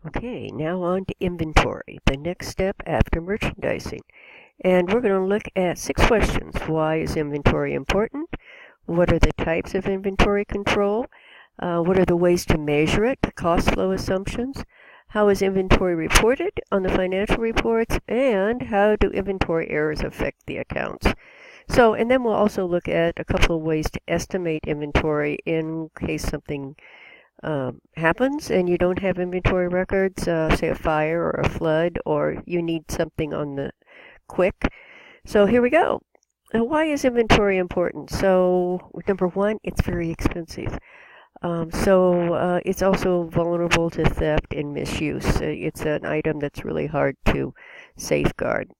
Okay, now on to inventory, the next step after merchandising. And we're going to look at 6 questions. Why is inventory important? What are the types of inventory control? What are the ways to measure it, cost flow assumptions? How is inventory reported on the financial reports? And how do inventory errors affect the accounts? And then we'll also look at a couple of ways to estimate inventory in case something happens and you don't have inventory records, say a fire or a flood, or you need something on the quick. So here we go. Why is inventory important? So number one, it's very expensive. It's also vulnerable to theft and misuse. It's an item that's really hard to safeguard.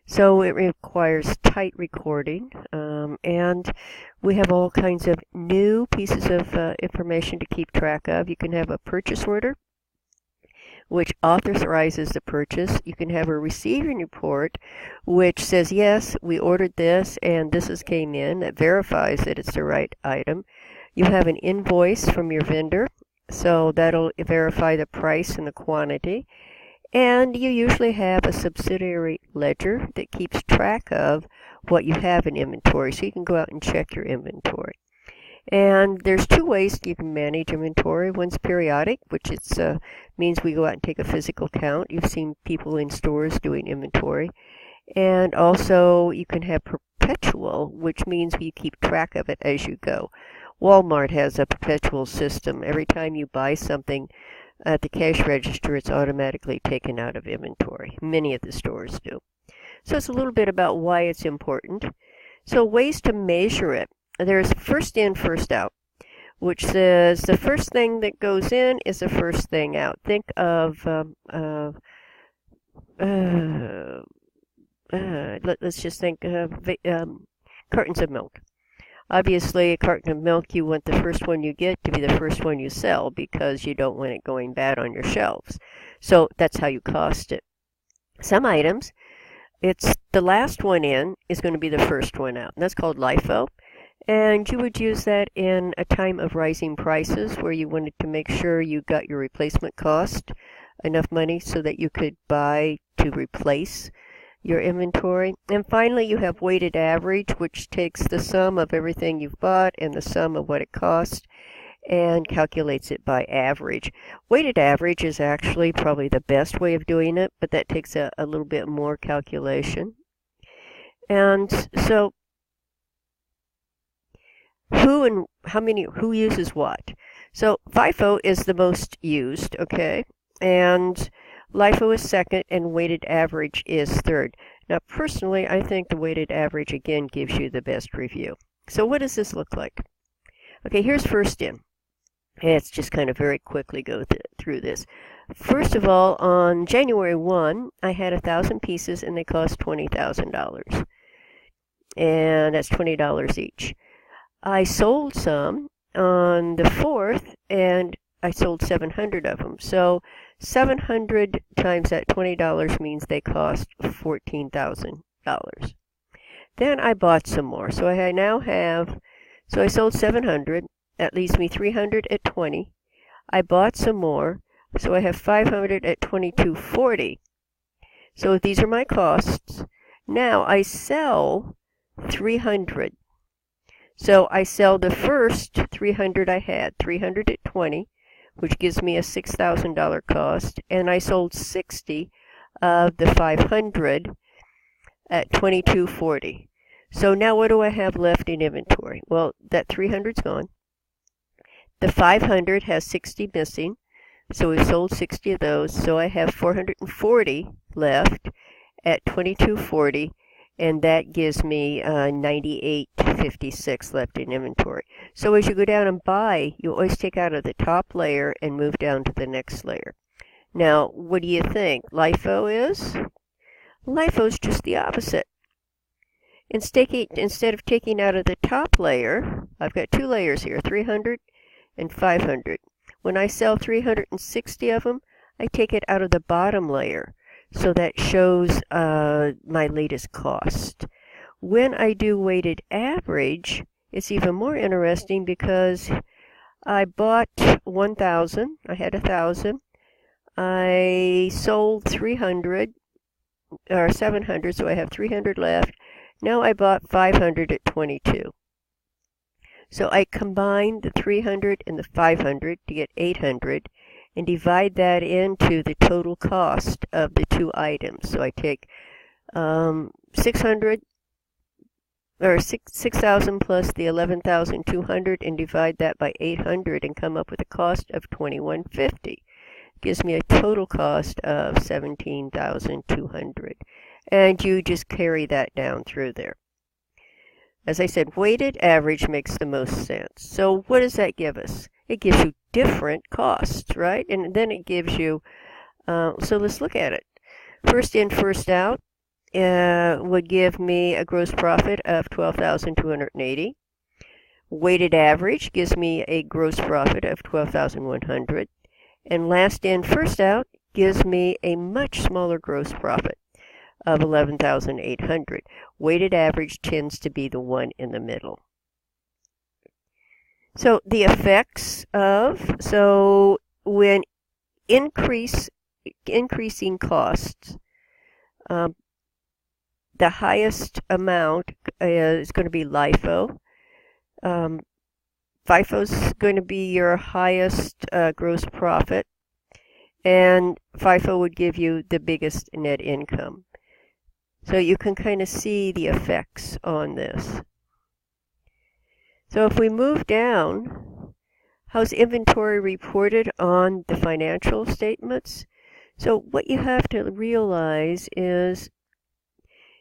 So it requires tight recording, and we have all kinds of new pieces of information to keep track of. You can have a purchase order, which authorizes the purchase. You can have a receiving report, which says, yes, we ordered this and this came in. That verifies that it's the right item. You have an invoice from your vendor, so that'll verify the price and the quantity. And you usually have a subsidiary ledger that keeps track of what you have in inventory, so you can go out and check your inventory. And there's 2 ways you can manage inventory. One's periodic, which means we go out and take a physical count. You've seen people in stores doing inventory. And also you can have perpetual, which means you keep track of it as you go. Walmart has a perpetual system. Every time you buy something at the cash register, it's automatically taken out of inventory. Many of the stores do. So it's a little bit about why it's important. So ways to measure it. There's first in, first out, which says the first thing that goes in is the first thing out. Think of, let's just think of cartons of milk. Obviously, a carton of milk, you want the first one you get to be the first one you sell because you don't want it going bad on your shelves. So that's how you cost it. Some items, it's the last one in is going to be the first one out. And that's called LIFO. And you would use that in a time of rising prices where you wanted to make sure you got your replacement cost, enough money so that you could buy to replace your inventory. And finally, you have weighted average, which takes the sum of everything you've bought and the sum of what it cost and calculates it by average. Weighted average is actually probably the best way of doing it, but that takes a little bit more calculation. And so who uses what? So FIFO is the most used, okay? And LIFO is second, and weighted average is third. Now, personally, I think the weighted average, again, gives you the best review. So what does this look like? Okay, here's first in. Let's just kind of very quickly go through this. First of all, on January 1, I had 1,000 pieces, and they cost $20,000. And that's $20 each. I sold some on the 4th, and I sold 700 of them. So 700 times that $20 means they cost $14,000. Then I bought some more. So I sold 700. That leaves me 300 at 20. I bought some more. So I have 500 at $22.40. So these are my costs. Now I sell 300. So I sell the first 300 I had, 300 at 20, which gives me a $6,000 cost, and I sold 60 of the 500 at $22.40. So now what do I have left in inventory? Well, that 300's gone. The 500 has 60 missing, so we sold 60 of those, so I have 440 left at $22.40. And that gives me $98.56 left in inventory. So as you go down and buy, you always take out of the top layer and move down to the next layer. Now, what do you think LIFO is? LIFO is just the opposite. Instead of taking out of the top layer, I've got 2 layers here, 300 and 500. When I sell 360 of them, I take it out of the bottom layer. So that shows my latest cost. When I do weighted average, it's even more interesting because I bought 1,000. I had 1,000. I sold 300 or 700, so I have 300 left. Now I bought 500 at 22. So I combine the 300 and the 500 to get 800 and divide that into the total cost of the two items. So I take 600 or 6,000 plus the 11,200 and divide that by 800 and come up with a cost of 2150. Gives me a total cost of 17,200. And you just carry that down through there. As I said, weighted average makes the most sense. So what does that give us? It gives you different costs, right? And then it gives you, so let's look at it. First in, first out would give me a gross profit of 12,280. Weighted average gives me a gross profit of 12,100. And last in, first out gives me a much smaller gross profit of 11,800. Weighted average tends to be the one in the middle. So the effects of, so when increasing costs, the highest amount is going to be LIFO. FIFO is going to be your highest gross profit, and FIFO would give you the biggest net income. So you can kind of see the effects on this. So if we move down, how's inventory reported on the financial statements? So what you have to realize is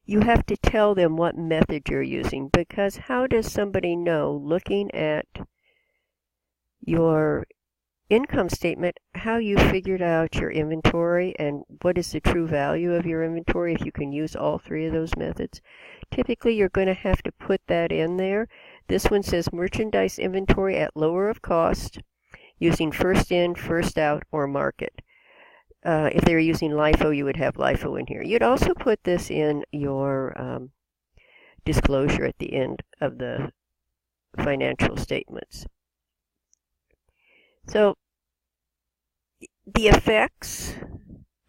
you have to tell them what method you're using, because how does somebody know, looking at your income statement, how you figured out your inventory and what is the true value of your inventory if you can use all three of those methods? Typically, you're going to have to put that in there. This one says merchandise inventory at lower of cost using first in, first out, or market. If they were using LIFO, you would have LIFO in here. You'd also put this in your disclosure at the end of the financial statements. So the effects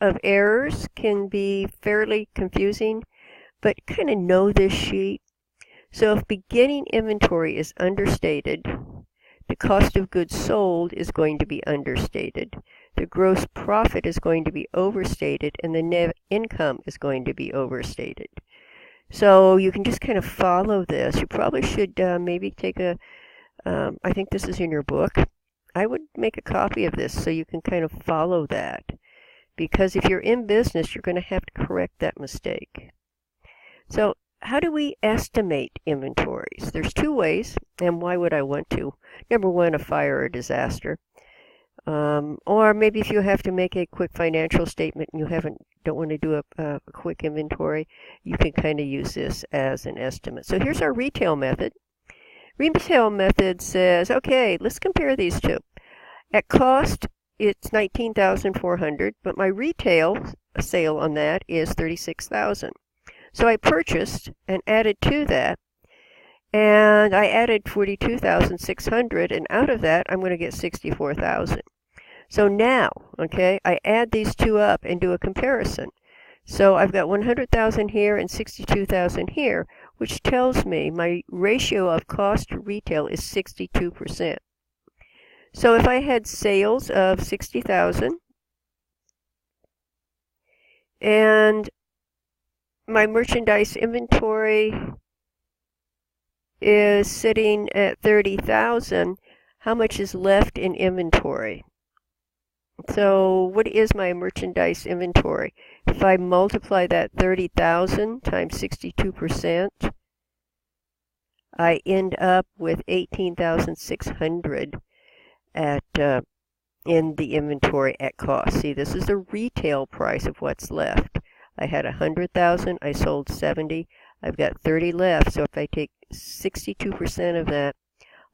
of errors can be fairly confusing, but kind of know this sheet. So if beginning inventory is understated, the cost of goods sold is going to be understated. The gross profit is going to be overstated, and the net income is going to be overstated. So you can just kind of follow this. You probably should maybe take a, I think this is in your book. I would make a copy of this so you can kind of follow that. Because if you're in business, you're going to have to correct that mistake. So how do we estimate inventories? There's two ways, and why would I want to? Number one, a fire or disaster. Or maybe if you have to make a quick financial statement and you don't want to do a quick inventory, you can kind of use this as an estimate. So here's our retail method. Retail method says, okay, let's compare these two. At cost, it's $19,400, but my retail sale on that is $36,000. So I purchased and added to that, and I added $42,600, and out of that, I'm going to get $64,000. So now, okay, I add these two up and do a comparison. So I've got $100,000 here and $62,000 here, which tells me my ratio of cost to retail is 62%. So if I had sales of $60,000 and my merchandise inventory is sitting at $30,000, how much is left in inventory? So what is my merchandise inventory? If I multiply that 30,000 times 62%, I end up with 18,600 at in the inventory at cost. See, this is the retail price of what's left. I had 100,000, I sold 70, I've got 30 left. So if I take 62% of that,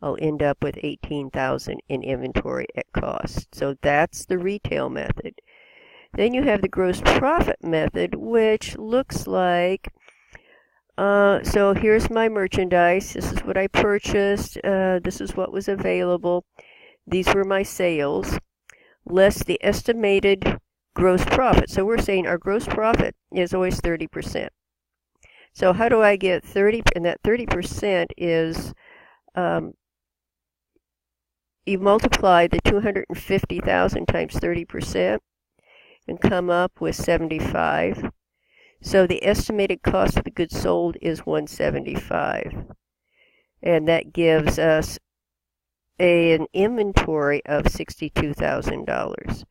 I'll end up with 18,000 in inventory at cost. So that's the retail method. Then you have the gross profit method, which looks like, so here's my merchandise. This is what I purchased. This is what was available. These were my sales. less the estimated gross profit. So we're saying our gross profit is always 30%. So how do I get 30? And that 30% is, you multiply the 250,000 times 30% and come up with 75. So the estimated cost of the goods sold is 175. And that gives us an inventory of $62,000.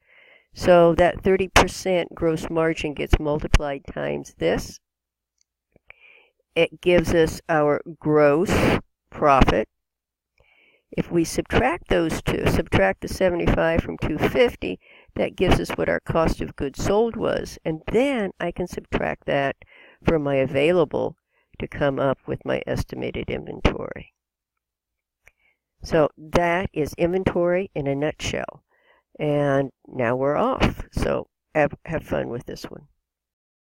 So that 30% gross margin gets multiplied times this. It gives us our gross profit. If we subtract those two, subtract the 75 from 250, that gives us what our cost of goods sold was. And then I can subtract that from my available to come up with my estimated inventory. So that is inventory in a nutshell. And now we're off. So have fun with this one.